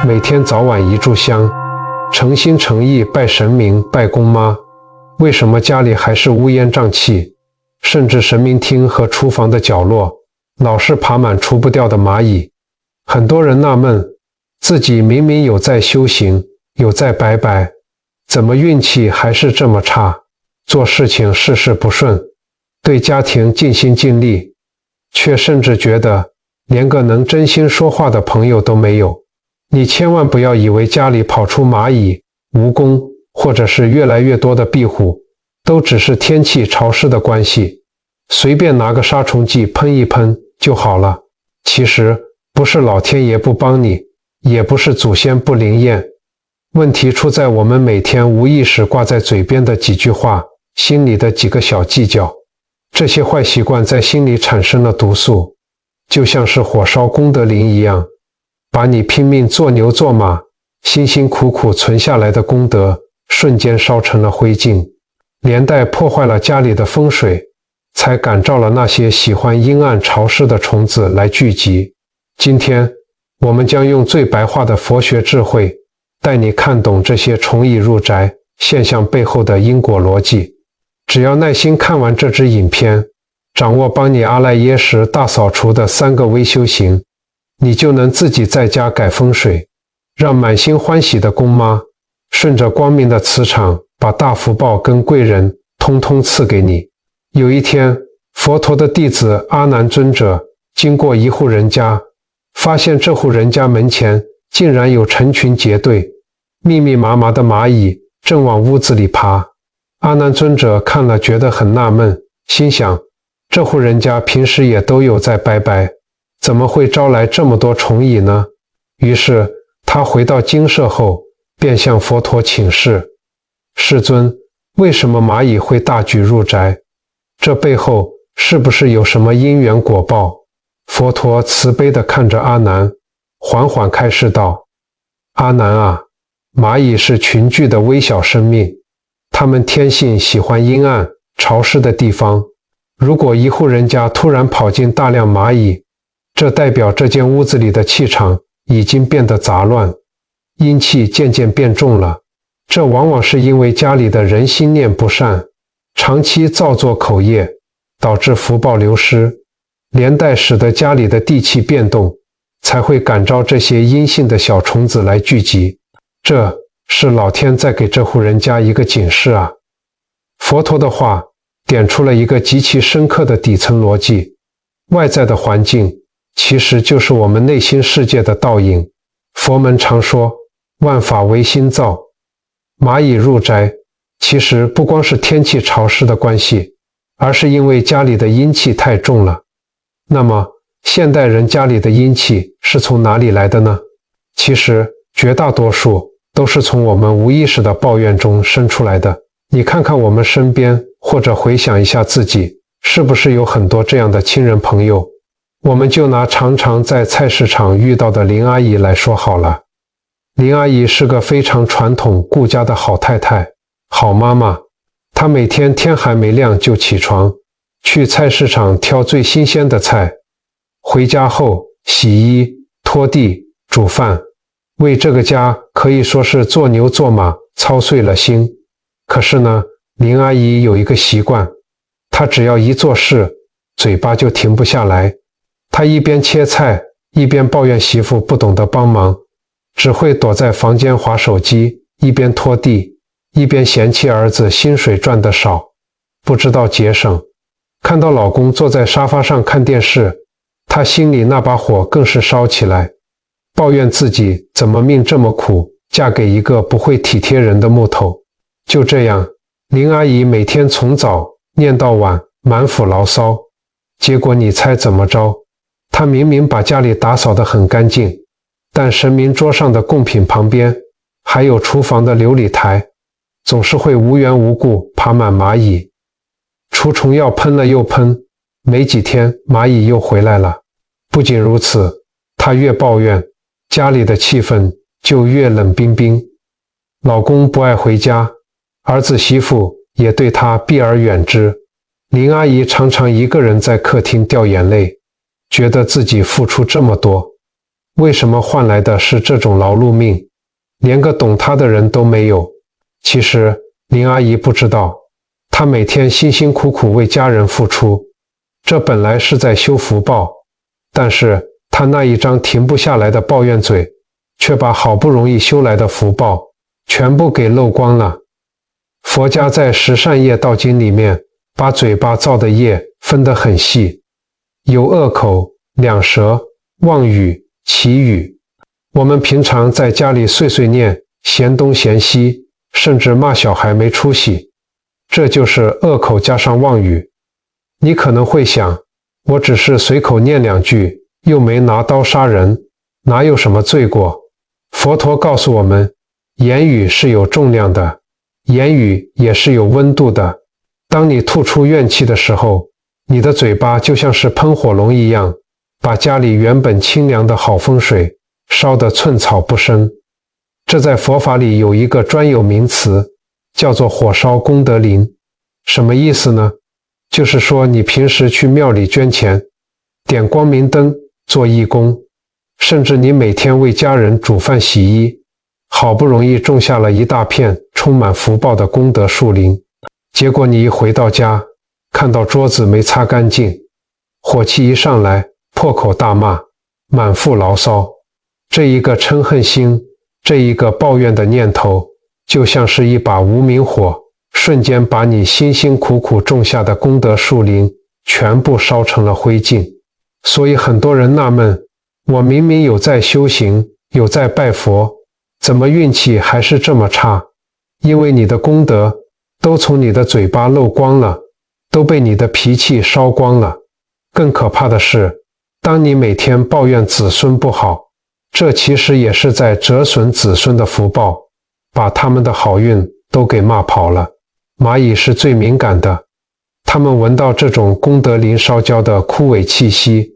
每天早晚一炷香，诚心诚意拜神明、拜公妈，为什么家里还是乌烟瘴气？甚至神明厅和厨房的角落老是爬满除不掉的蚂蚁。很多人纳闷，自己明明有在修行，有在拜拜，怎么运气还是这么差？做事情事事不顺，对家庭尽心尽力，却甚至觉得连个能真心说话的朋友都没有。你千万不要以为家里跑出蚂蚁、蜈蚣，或者是越来越多的壁虎，都只是天气潮湿的关系，随便拿个杀虫剂喷一喷就好了。其实不是老天爷不帮你，也不是祖先不灵验，问题出在我们每天无意识挂在嘴边的几句话，心里的几个小计较。这些坏习惯在心里产生了毒素，就像是火烧功德林一样，把你拼命做牛做马，辛辛苦苦存下来的功德瞬间烧成了灰烬，连带破坏了家里的风水，才感召了那些喜欢阴暗潮湿的虫子来聚集。今天我们将用最白话的佛学智慧，带你看懂这些虫蚁入宅现象背后的因果逻辑。只要耐心看完这支影片，掌握帮你阿赖耶识大扫除的3个微修行，你就能自己在家改风水，让满心欢喜的公妈顺着光明的磁场，把大福报跟贵人通通赐给你。有一天，佛陀的弟子阿难尊者经过一户人家，发现这户人家门前竟然有成群结队、密密麻麻的蚂蚁正往屋子里爬。阿难尊者看了觉得很纳闷，心想这户人家平时也都有在拜拜，怎么会招来这么多虫蚁呢？于是他回到精舍后，便向佛陀请示：世尊，为什么蚂蚁会大举入宅？这背后是不是有什么因缘果报？佛陀慈悲地看着阿难，缓缓开示道：阿难啊，蚂蚁是群聚的微小生命，它们天性喜欢阴暗潮湿的地方。如果一户人家突然跑进大量蚂蚁，这代表这间屋子里的气场已经变得杂乱，阴气渐渐变重了。这往往是因为家里的人心念不善，长期造作口业，导致福报流失，连带使得家里的地气变动，才会感召这些阴性的小虫子来聚集。这是老天在给这户人家一个警示啊！佛陀的话点出了一个极其深刻的底层逻辑，外在的环境其实就是我们内心世界的倒影。佛门常说万法唯心造，蚂蚁入宅其实不光是天气潮湿的关系，而是因为家里的阴气太重了。那么现代人家里的阴气是从哪里来的呢？其实绝大多数都是从我们无意识的抱怨中生出来的。你看看我们身边，或者回想一下自己，是不是有很多这样的亲人朋友？我们就拿常常在菜市场遇到的林阿姨来说好了。林阿姨是个非常传统顾家的好太太、好妈妈。她每天天还没亮就起床，去菜市场挑最新鲜的菜，回家后洗衣、拖地、煮饭，为这个家可以说是做牛做马，操碎了心。可是呢，林阿姨有一个习惯，她只要一做事，嘴巴就停不下来。她一边切菜，一边抱怨媳妇不懂得帮忙，只会躲在房间滑手机，一边拖地，一边嫌弃儿子薪水赚得少，不知道节省。看到老公坐在沙发上看电视，她心里那把火更是烧起来，抱怨自己怎么命这么苦，嫁给一个不会体贴人的木头。就这样，林阿姨每天从早念到晚，满腹牢骚。结果你猜怎么着？她明明把家里打扫得很干净，但神明桌上的贡品旁边，还有厨房的琉璃台，总是会无缘无故爬满蚂蚁。除虫药喷了又喷，没几天蚂蚁又回来了。不仅如此，她越抱怨，家里的气氛就越冷冰冰。老公不爱回家，儿子媳妇也对她避而远之。林阿姨常常一个人在客厅掉眼泪，觉得自己付出这么多，为什么换来的是这种劳碌命？连个懂他的人都没有。其实林阿姨不知道，她每天辛辛苦苦为家人付出，这本来是在修福报，但是她那一张停不下来的抱怨嘴，却把好不容易修来的福报全部给漏光了。佛家在《十善业道经》里面把嘴巴造的业分得很细，有恶口、两舌、妄语、绮语。我们平常在家里碎碎念，嫌东嫌西，甚至骂小孩没出息，这就是恶口加上妄语。你可能会想，我只是随口念两句，又没拿刀杀人，哪有什么罪过？佛陀告诉我们，言语是有重量的，言语也是有温度的。当你吐出怨气的时候，你的嘴巴就像是喷火龙一样，把家里原本清凉的好风水烧得寸草不生。这在佛法里有一个专有名词，叫做火烧功德林。什么意思呢？就是说你平时去庙里捐钱，点光明灯，做义工，甚至你每天为家人煮饭洗衣，好不容易种下了一大片充满福报的功德树林，结果你一回到家，看到桌子没擦干净，火气一上来，破口大骂，满腹牢骚。这一个嗔恨心，这一个抱怨的念头，就像是一把无名火，瞬间把你辛辛苦苦种下的功德树林全部烧成了灰烬。所以很多人纳闷，我明明有在修行，有在拜佛，怎么运气还是这么差？因为你的功德都从你的嘴巴漏光了，都被你的脾气烧光了。更可怕的是，当你每天抱怨子孙不好，这其实也是在折损子孙的福报，把他们的好运都给骂跑了。蚂蚁是最敏感的，它们闻到这种功德林烧焦的枯萎气息，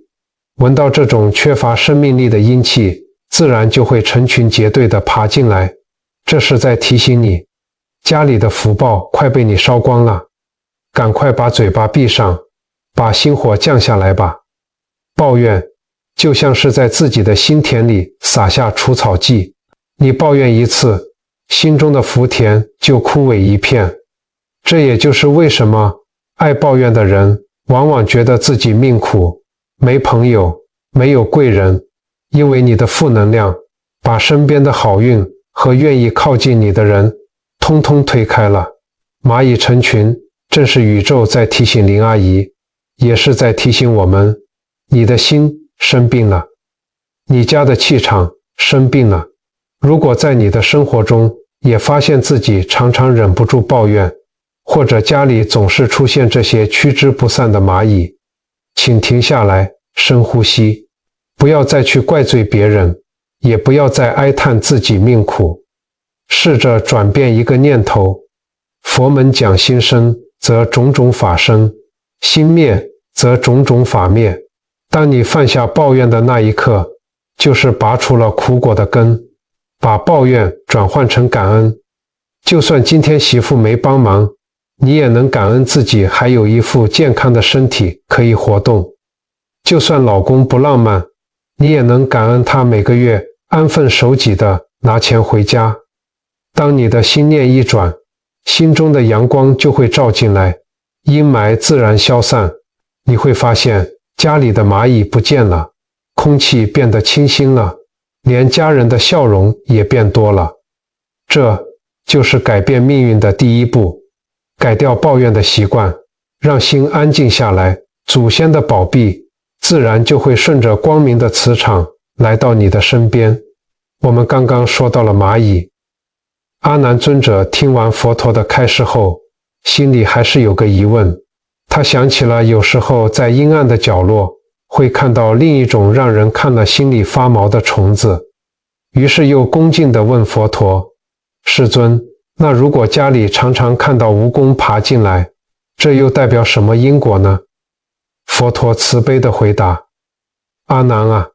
闻到这种缺乏生命力的阴气，自然就会成群结队地爬进来。这是在提醒你，家里的福报快被你烧光了，赶快把嘴巴闭上，把心火降下来吧。抱怨就像是在自己的心田里撒下除草剂，你抱怨一次，心中的福田就枯萎一片。这也就是为什么爱抱怨的人往往觉得自己命苦，没朋友，没有贵人，因为你的负能量把身边的好运和愿意靠近你的人通通推开了。蚂蚁成群，正是宇宙在提醒林阿姨，也是在提醒我们，你的心生病了，你家的气场生病了。如果在你的生活中也发现自己常常忍不住抱怨，或者家里总是出现这些驱之不散的蚂蚁，请停下来，深呼吸，不要再去怪罪别人，也不要再哀叹自己命苦，试着转变一个念头。佛门讲心生，则种种法生；心灭，则种种法灭。当你放下抱怨的那一刻，就是拔除了苦果的根，把抱怨转换成感恩。就算今天媳妇没帮忙，你也能感恩自己还有一副健康的身体可以活动。就算老公不浪漫，你也能感恩他每个月安分守己的拿钱回家。当你的心念一转，心中的阳光就会照进来，阴霾自然消散。你会发现家里的蚂蚁不见了，空气变得清新了，连家人的笑容也变多了。这就是改变命运的第一步，改掉抱怨的习惯，让心安静下来，祖先的宝庇自然就会顺着光明的磁场来到你的身边。我们刚刚说到了蚂蚁，阿难尊者听完佛陀的开示后，心里还是有个疑问。他想起了有时候在阴暗的角落会看到另一种让人看了心里发毛的虫子，于是又恭敬地问佛陀：世尊，那如果家里常常看到蜈蚣爬进来，这又代表什么因果呢？佛陀慈悲地回答：阿难啊，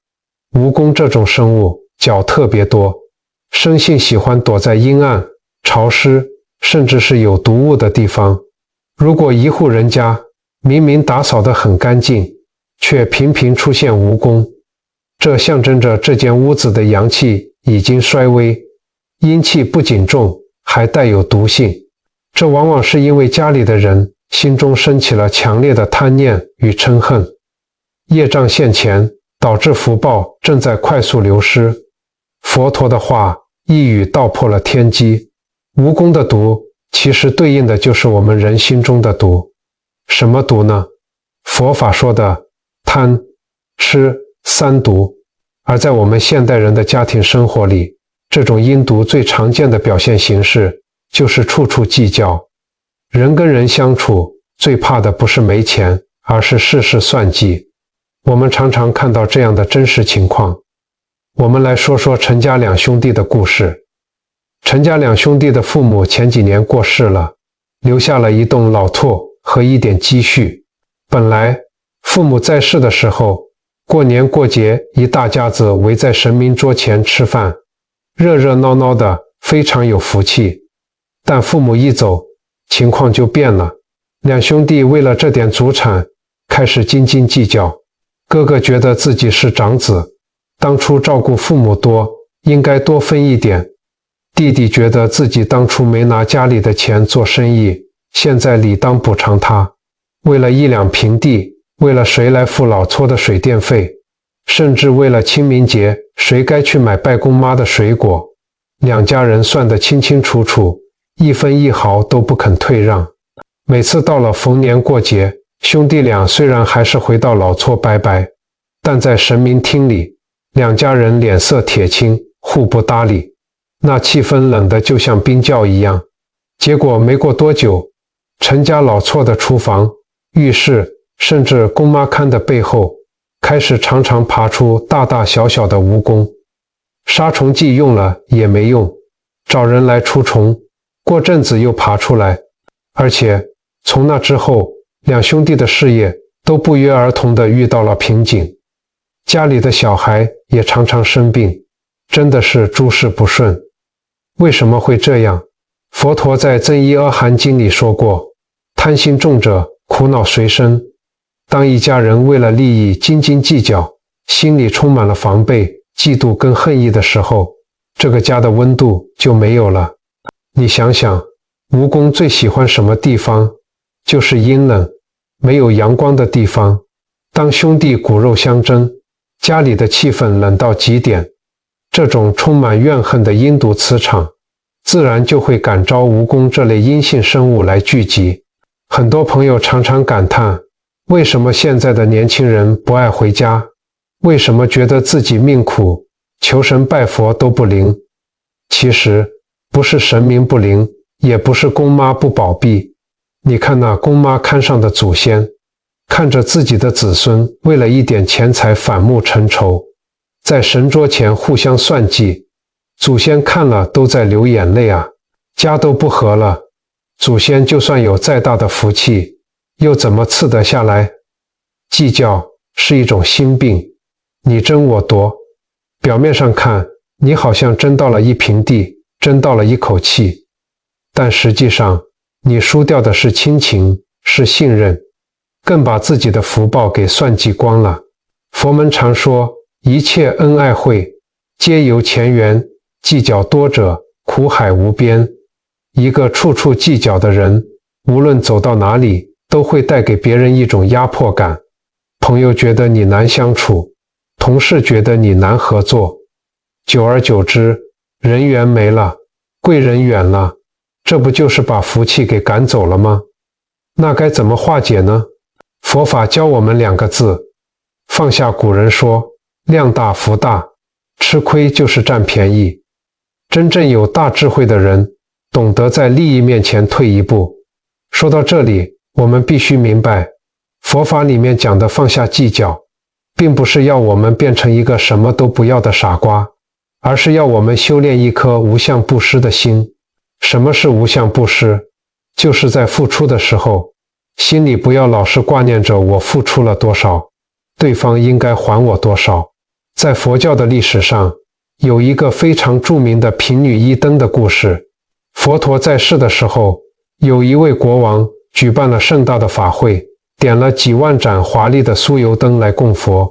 蜈蚣这种生物脚特别多，生性喜欢躲在阴暗、潮湿，甚至是有毒物的地方。如果一户人家明明打扫得很干净，却频频出现蜈蚣，这象征着这间屋子的阳气已经衰微，阴气不仅重，还带有毒性。这往往是因为家里的人心中升起了强烈的贪念与嗔恨，业障现前，导致福报正在快速流失。佛陀的话一语道破了天机，蜈蚣的毒其实对应的就是我们人心中的毒。什么毒呢？佛法说的贪、吃三毒。而在我们现代人的家庭生活里，这种阴毒最常见的表现形式就是处处计较。人跟人相处，最怕的不是没钱，而是事事算计。我们常常看到这样的真实情况。我们来说说陈家两兄弟的故事。陈家两兄弟的父母前几年过世了，留下了一栋老厝和一点积蓄。本来父母在世的时候，过年过节一大家子围在神明桌前吃饭，热热闹闹的，非常有福气。但父母一走，情况就变了。两兄弟为了这点祖产开始斤斤计较。哥哥觉得自己是长子，当初照顾父母多，应该多分一点。弟弟觉得自己当初没拿家里的钱做生意，现在理当补偿他。为了1两平地，为了谁来付老厝的水电费，甚至为了清明节谁该去买拜公妈的水果，两家人算得清清楚楚，一分一毫都不肯退让。每次到了逢年过节，兄弟俩虽然还是回到老厝拜拜，但在神明厅里，两家人脸色铁青，互不搭理，那气氛冷得就像冰窖一样。结果没过多久，陈家老厝的厨房、浴室，甚至公妈龛的背后，开始常常爬出大大小小的蜈蚣。杀虫剂用了也没用，找人来除虫，过阵子又爬出来。而且从那之后，两兄弟的事业都不约而同地遇到了瓶颈，家里的小孩也常常生病，真的是诸事不顺。为什么会这样？佛陀在增一阿含经里说过，贪心重者苦恼随身。当一家人为了利益斤斤计较，心里充满了防备、嫉妒跟恨意的时候，这个家的温度就没有了。你想想，蜈蚣最喜欢什么地方？就是阴冷、没有阳光的地方。当兄弟骨肉相争，家里的气氛冷到极点，这种充满怨恨的阴毒磁场，自然就会感召蜈蚣这类阴性生物来聚集。很多朋友常常感叹，为什么现在的年轻人不爱回家？为什么觉得自己命苦，求神拜佛都不灵？其实不是神明不灵，也不是公妈不保庇。你看那公妈龛上的祖先，看着自己的子孙为了一点钱财反目成仇，在神桌前互相算计，祖先看了都在流眼泪啊！家都不和了，祖先就算有再大的福气，又怎么赐得下来？计较是一种心病，你争我夺，表面上看你好像争到了一平地，争到了一口气，但实际上你输掉的是亲情，是信任，更把自己的福报给算计光了。佛门常说，一切恩爱会，皆由前缘，计较多者，苦海无边。一个处处计较的人，无论走到哪里，都会带给别人一种压迫感。朋友觉得你难相处，同事觉得你难合作，久而久之，人缘没了，贵人远了，这不就是把福气给赶走了吗？那该怎么化解呢？佛法教我们2个字，放下。古人说，量大福大，吃亏就是占便宜。真正有大智慧的人，懂得在利益面前退一步。说到这里，我们必须明白，佛法里面讲的放下计较，并不是要我们变成一个什么都不要的傻瓜，而是要我们修炼一颗无相布施的心。什么是无相布施？就是在付出的时候，心里不要老是挂念着我付出了多少，对方应该还我多少。在佛教的历史上，有一个非常著名的贫女一灯的故事。佛陀在世的时候，有一位国王举办了盛大的法会，点了几万盏华丽的酥油灯来供佛。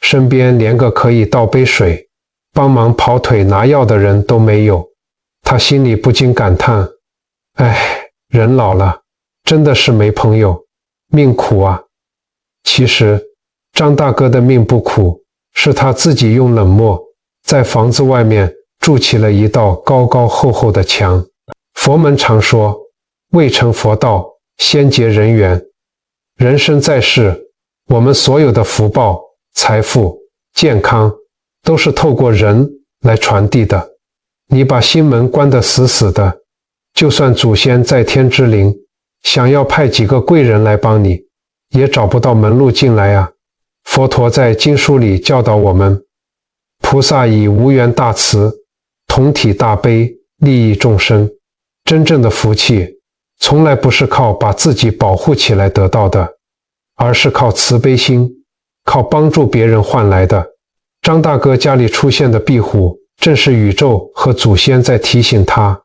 身边连个可以倒杯水、帮忙跑腿拿药的人都没有。他心里不禁感叹：哎，人老了，真的是没朋友，命苦啊。其实，张大哥的命不苦，是他自己用冷漠在房子外面筑起了一道高高厚厚的墙。佛门常说，未成佛道，先结人缘。人生在世，我们所有的福报、财富、健康，都是透过人来传递的。你把心门关得死死的，就算祖先在天之灵，想要派几个贵人来帮你，也找不到门路进来啊。佛陀在经书里教导我们，菩萨以无缘大慈、同体大悲利益众生。真正的福气，从来不是靠把自己保护起来得到的，而是靠慈悲心，靠帮助别人换来的。张大哥家里出现的壁虎，正是宇宙和祖先在提醒他，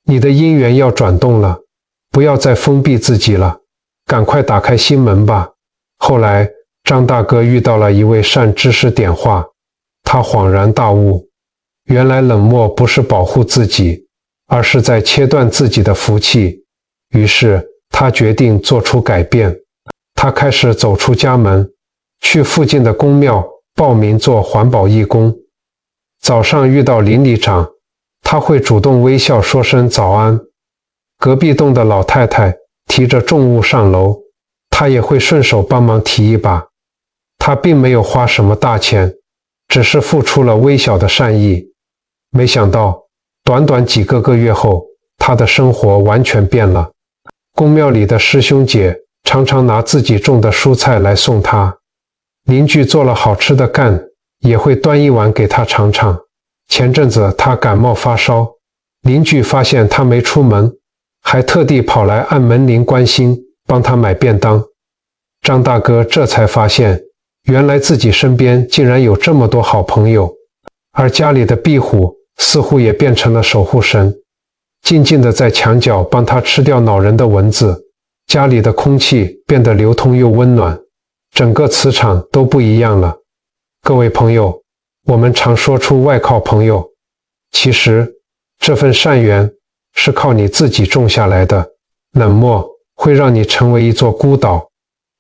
你的因缘要转动了，不要再封闭自己了，赶快打开心门吧。后来，张大哥遇到了一位善知识点化，他恍然大悟，原来冷漠不是保护自己，而是在切断自己的福气。于是，他决定做出改变。他开始走出家门，去附近的公庙报名做环保义工。早上遇到邻里长，他会主动微笑说声早安。隔壁栋的老太太提着重物上楼，他也会顺手帮忙提一把。他并没有花什么大钱，只是付出了微小的善意。没想到，短短几个月后，他的生活完全变了。公庙里的师兄姐常常拿自己种的蔬菜来送他，邻居做了好吃的干，也会端一碗给他尝尝。前阵子他感冒发烧，邻居发现他没出门，还特地跑来按门铃关心，帮他买便当。张大哥这才发现，原来自己身边竟然有这么多好朋友，而家里的壁虎似乎也变成了守护神，静静地在墙角帮他吃掉恼人的蚊子。家里的空气变得流通又温暖，整个磁场都不一样了。各位朋友，我们常说出外靠朋友，其实这份善缘是靠你自己种下来的。冷漠会让你成为一座孤岛，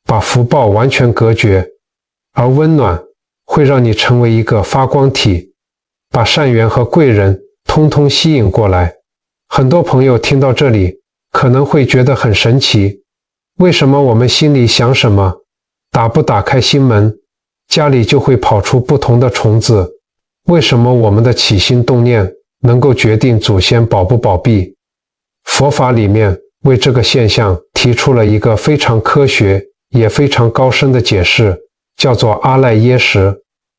把福报完全隔绝，而温暖会让你成为一个发光体，把善缘和贵人通通吸引过来。很多朋友听到这里可能会觉得很神奇，为什么我们心里想什么，不打开心门，家里就会跑出不同的虫子？为什么我们的起心动念能够决定祖先保不保庇？佛法里面为这个现象提出了一个非常科学也非常高深的解释，叫做阿赖耶识。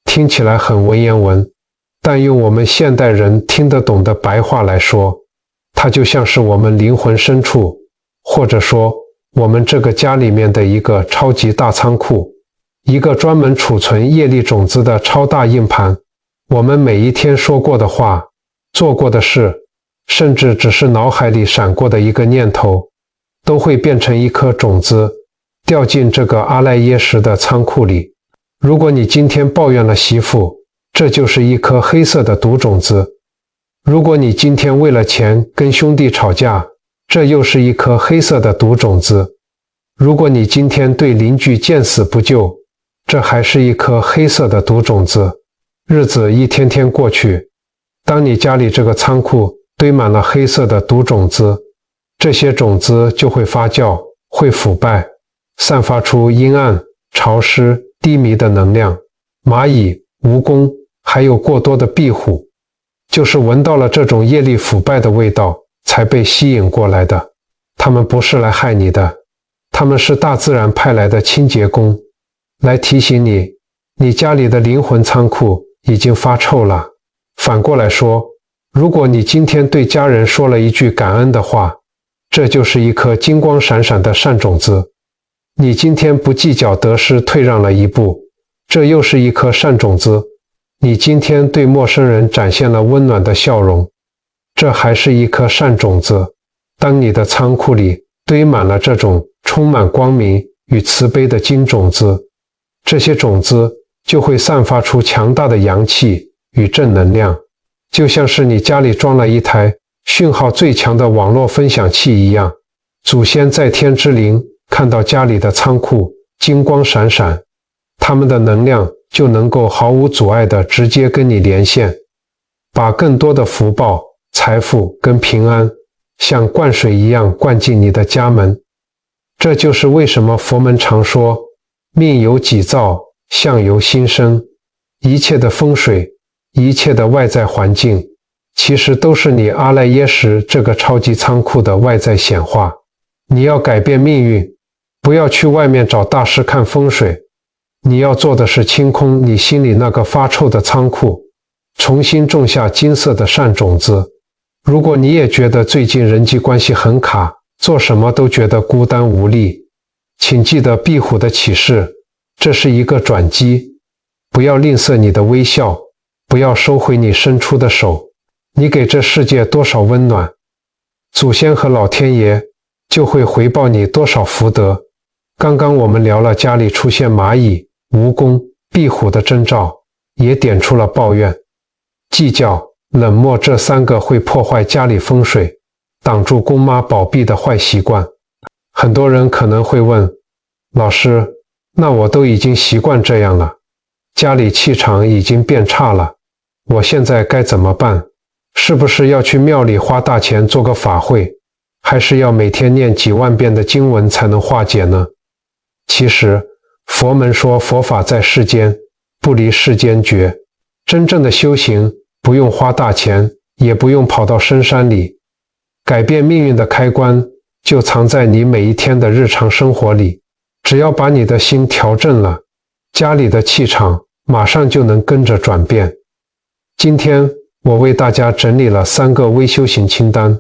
听起来很文言文，但用我们现代人听得懂的白话来说，它就像是我们灵魂深处，或者说我们这个家里面的一个超级大仓库，一个专门储存业力种子的超大硬盘。我们每一天说过的话，做过的事，甚至只是脑海里闪过的一个念头，都会变成一颗种子，掉进这个阿赖耶识的仓库里。如果你今天抱怨了媳妇，这就是一颗黑色的毒种子。如果你今天为了钱跟兄弟吵架，这又是一颗黑色的毒种子。如果你今天对邻居见死不救，这还是一颗黑色的毒种子。日子一天天过去，当你家里这个仓库堆满了黑色的毒种子，这些种子就会发酵，会腐败，散发出阴暗、潮湿、低迷的能量。蚂蚁、蜈蚣还有过多的壁虎，就是闻到了这种业力腐败的味道才被吸引过来的。他们不是来害你的，他们是大自然派来的清洁工，来提醒你，你家里的灵魂仓库已经发臭了。反过来说，如果你今天对家人说了一句感恩的话，这就是一颗金光闪闪的善种子。你今天不计较得失，退让了一步，这又是一颗善种子。你今天对陌生人展现了温暖的笑容，这还是一颗善种子。当你的仓库里堆满了这种充满光明与慈悲的金种子，这些种子就会散发出强大的阳气与正能量，就像是你家里装了一台讯号最强的网络分享器一样。祖先在天之灵看到家里的仓库金光闪闪，他们的能量就能够毫无阻碍地直接跟你连线，把更多的福报、财富跟平安像灌水一样灌进你的家门。这就是为什么佛门常说命由己造，相由心生，一切的风水，一切的外在环境，其实都是你阿赖耶识这个超级仓库的外在显化。你要改变命运，不要去外面找大师看风水，你要做的是清空你心里那个发臭的仓库，重新种下金色的善种子。如果你也觉得最近人际关系很卡，做什么都觉得孤单无力，请记得壁虎的启示，这是一个转机。不要吝啬你的微笑，不要收回你伸出的手，你给这世界多少温暖，祖先和老天爷就会回报你多少福德。刚刚我们聊了家里出现蚂蚁、蜈蚣、壁虎的征兆，也点出了抱怨、计较、冷漠这3个会破坏家里风水、挡住公妈保庇的坏习惯。很多人可能会问，老师，那我都已经习惯这样了，家里气场已经变差了，我现在该怎么办？是不是要去庙里花大钱做个法会，还是要每天念几万遍的经文才能化解呢？其实佛门说佛法在世间，不离世间觉。真正的修行不用花大钱，也不用跑到深山里，改变命运的开关就藏在你每一天的日常生活里。只要把你的心调正了，家里的气场马上就能跟着转变。今天我为大家整理了3个微修行清单，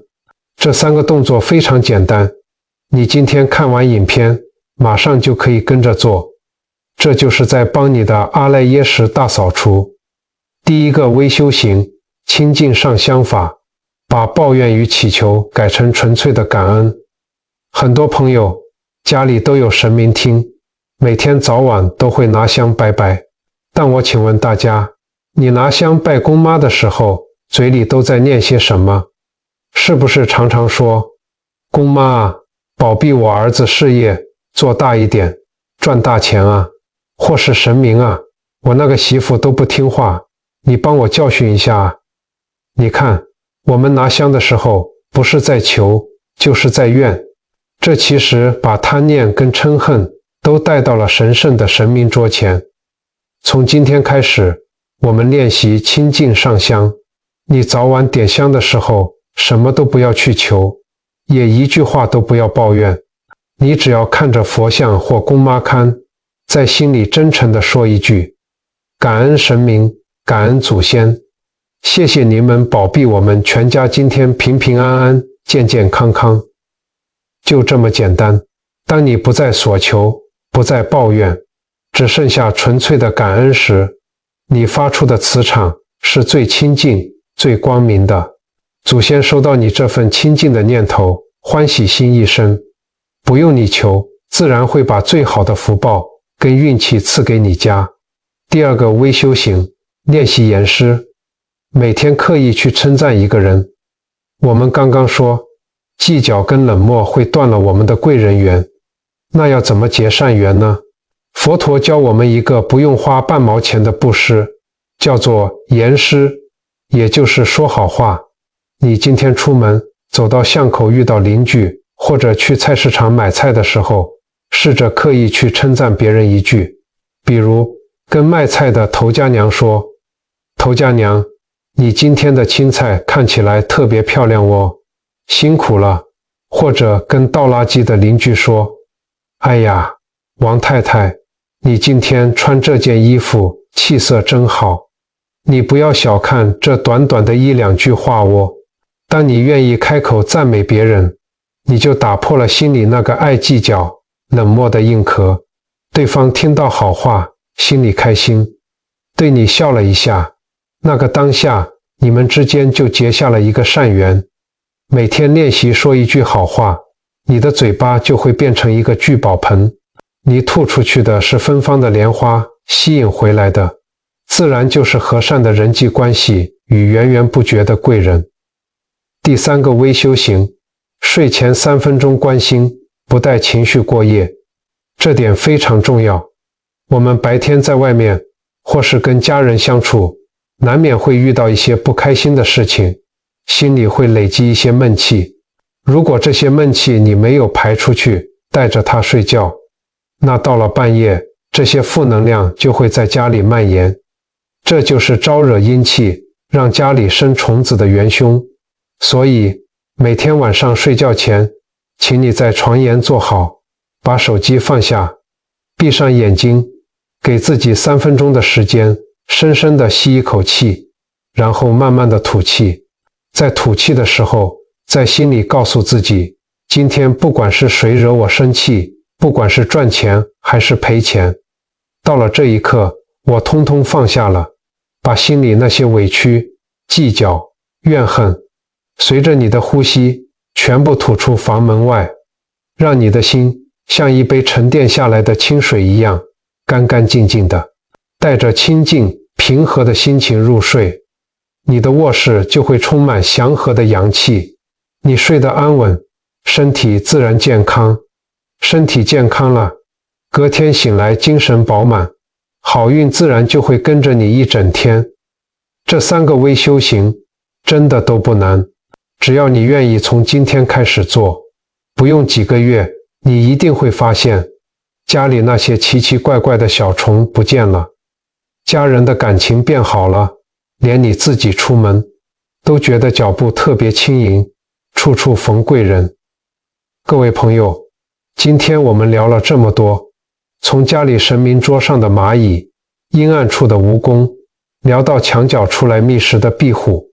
这3个动作非常简单，你今天看完影片马上就可以跟着做，这就是在帮你的阿赖耶识大扫除。第一个微修行，清净上香法，把抱怨与祈求改成纯粹的感恩。很多朋友家里都有神明厅，每天早晚都会拿香拜拜，但我请问大家，你拿香拜公妈的时候，嘴里都在念些什么？是不是常常说，公妈啊，保庇我儿子事业做大一点，赚大钱啊，或是神明啊，我那个媳妇都不听话，你帮我教训一下啊。你看，我们拿香的时候，不是在求，就是在怨，这其实把贪念跟嗔恨都带到了神圣的神明桌前。从今天开始，我们练习清净上香，你早晚点香的时候，什么都不要去求，也一句话都不要抱怨，你只要看着佛像或公妈龛，在心里真诚地说一句，感恩神明，感恩祖先，谢谢您们保庇我们全家今天平平安安，健健康康。就这么简单。当你不再所求，不再抱怨，只剩下纯粹的感恩时，你发出的磁场是最清净、最光明的。祖先收到你这份清净的念头，欢喜心一生，不用你求，自然会把最好的福报跟运气赐给你家。第二个微修行，练习言诗，每天刻意去称赞一个人。我们刚刚说，计较跟冷漠会断了我们的贵人缘，那要怎么结善缘呢？佛陀教我们一个不用花半毛钱的布施，叫做言诗，也就是说好话。你今天出门走到巷口遇到邻居，或者去菜市场买菜的时候，试着刻意去称赞别人一句，比如跟卖菜的头家娘说，头家娘，你今天的青菜看起来特别漂亮哦，辛苦了。或者跟倒垃圾的邻居说，哎呀，王太太，你今天穿这件衣服气色真好。你不要小看这短短的1-2句话哦，当你愿意开口赞美别人，你就打破了心里那个爱计较、冷漠的硬壳。对方听到好话，心里开心，对你笑了一下，那个当下你们之间就结下了一个善缘。每天练习说一句好话，你的嘴巴就会变成一个聚宝盆，你吐出去的是芬芳的莲花，吸引回来的，自然就是和善的人际关系与源源不绝的贵人。第三个微修行，睡前3分钟观心，不带情绪过夜。这点非常重要。我们白天在外面或是跟家人相处，难免会遇到一些不开心的事情，心里会累积一些闷气。如果这些闷气你没有排出去，带着它睡觉，那到了半夜，这些负能量就会在家里蔓延，这就是招惹阴气，让家里生虫子的元凶。所以每天晚上睡觉前，请你在床沿坐好，把手机放下，闭上眼睛，给自己3分钟的时间，深深地吸一口气，然后慢慢地吐气。在吐气的时候，在心里告诉自己，今天不管是谁惹我生气，不管是赚钱还是赔钱，到了这一刻，我通通放下了，把心里那些委屈、计较、怨恨，随着你的呼吸全部吐出房门外，让你的心像一杯沉淀下来的清水一样，干干净净的，带着清净平和的心情入睡。你的卧室就会充满祥和的阳气，你睡得安稳，身体自然健康。身体健康了，隔天醒来精神饱满，好运自然就会跟着你一整天。这3个微修行真的都不难，只要你愿意从今天开始做，不用几个月，你一定会发现家里那些奇奇怪怪的小虫不见了，家人的感情变好了，连你自己出门都觉得脚步特别轻盈，处处逢贵人。各位朋友，今天我们聊了这么多，从家里神明桌上的蚂蚁，阴暗处的蜈蚣，聊到墙角出来觅食的壁虎。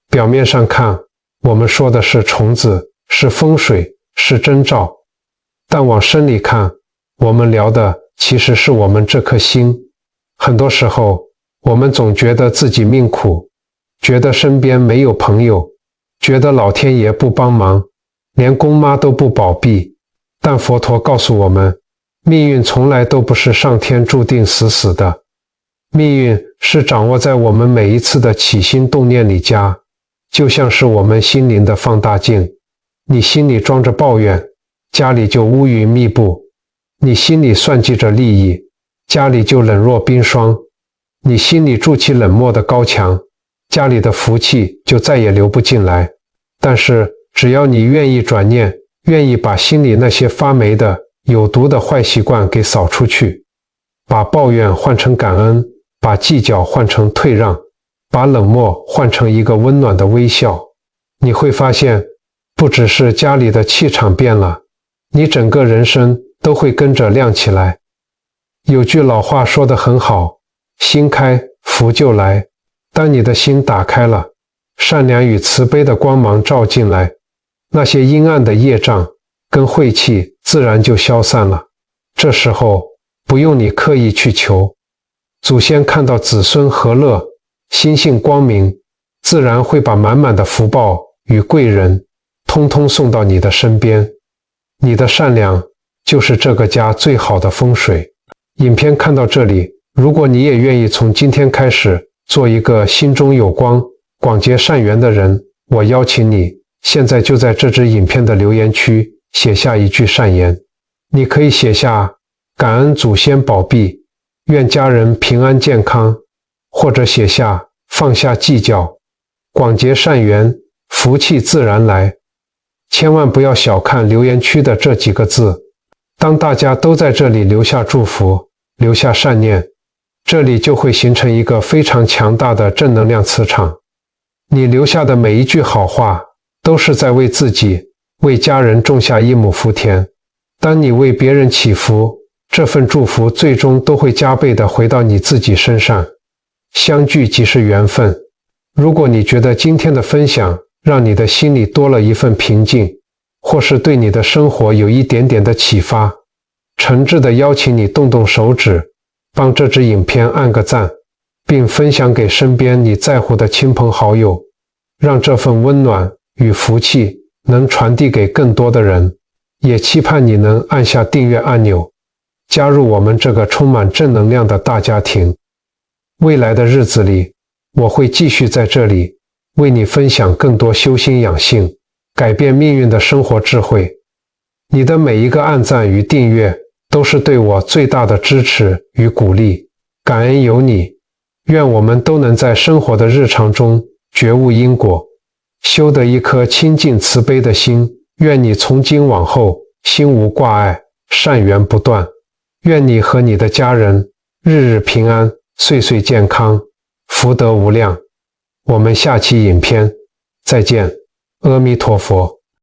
表面上看，我们说的是虫子，是风水，是征兆，但往深里看，我们聊的其实是我们这颗心。很多时候，我们总觉得自己命苦，觉得身边没有朋友，觉得老天爷不帮忙，连公妈都不保庇。但佛陀告诉我们，命运从来都不是上天注定死死的，命运是掌握在我们每一次的起心动念里加，就像是我们心灵的放大镜。你心里装着抱怨，家里就乌云密布；你心里算计着利益，家里就冷若冰霜；你心里筑起冷漠的高墙，家里的福气就再也流不进来。但是只要你愿意转念，愿意把心里那些发霉的、有毒的坏习惯给扫出去，把抱怨换成感恩，把计较换成退让，把冷漠换成一个温暖的微笑，你会发现，不只是家里的气场变了，你整个人生都会跟着亮起来。有句老话说得很好，心开，福就来。当你的心打开了，善良与慈悲的光芒照进来，那些阴暗的业障跟晦气自然就消散了。这时候不用你刻意去求，祖先看到子孙和乐，心性光明，自然会把满满的福报与贵人通通送到你的身边。你的善良就是这个家最好的风水。影片看到这里，如果你也愿意从今天开始做一个心中有光、广结善缘的人，我邀请你现在就在这支影片的留言区写下一句善言。你可以写下感恩祖先保庇，愿家人平安健康，或者写下放下计较，广结善缘，福气自然来。千万不要小看留言区的这几个字，当大家都在这里留下祝福，留下善念，这里就会形成一个非常强大的正能量磁场。你留下的每一句好话，都是在为自己、为家人种下一亩福田。当你为别人祈福，这份祝福最终都会加倍地回到你自己身上。相聚即是缘分。如果你觉得今天的分享让你的心里多了一份平静，或是对你的生活有一点点的启发，诚挚地邀请你动动手指，帮这支影片按个赞，并分享给身边你在乎的亲朋好友，让这份温暖与福气能传递给更多的人。也期盼你能按下订阅按钮，加入我们这个充满正能量的大家庭。未来的日子里，我会继续在这里为你分享更多修心养性、改变命运的生活智慧。你的每一个按赞与订阅都是对我最大的支持与鼓励，感恩有你。愿我们都能在生活的日常中觉悟因果，修得一颗清净慈悲的心。愿你从今往后心无挂碍，善缘不断。愿你和你的家人日日平安，岁岁健康，福德无量。我们下期影片再见，阿弥陀佛。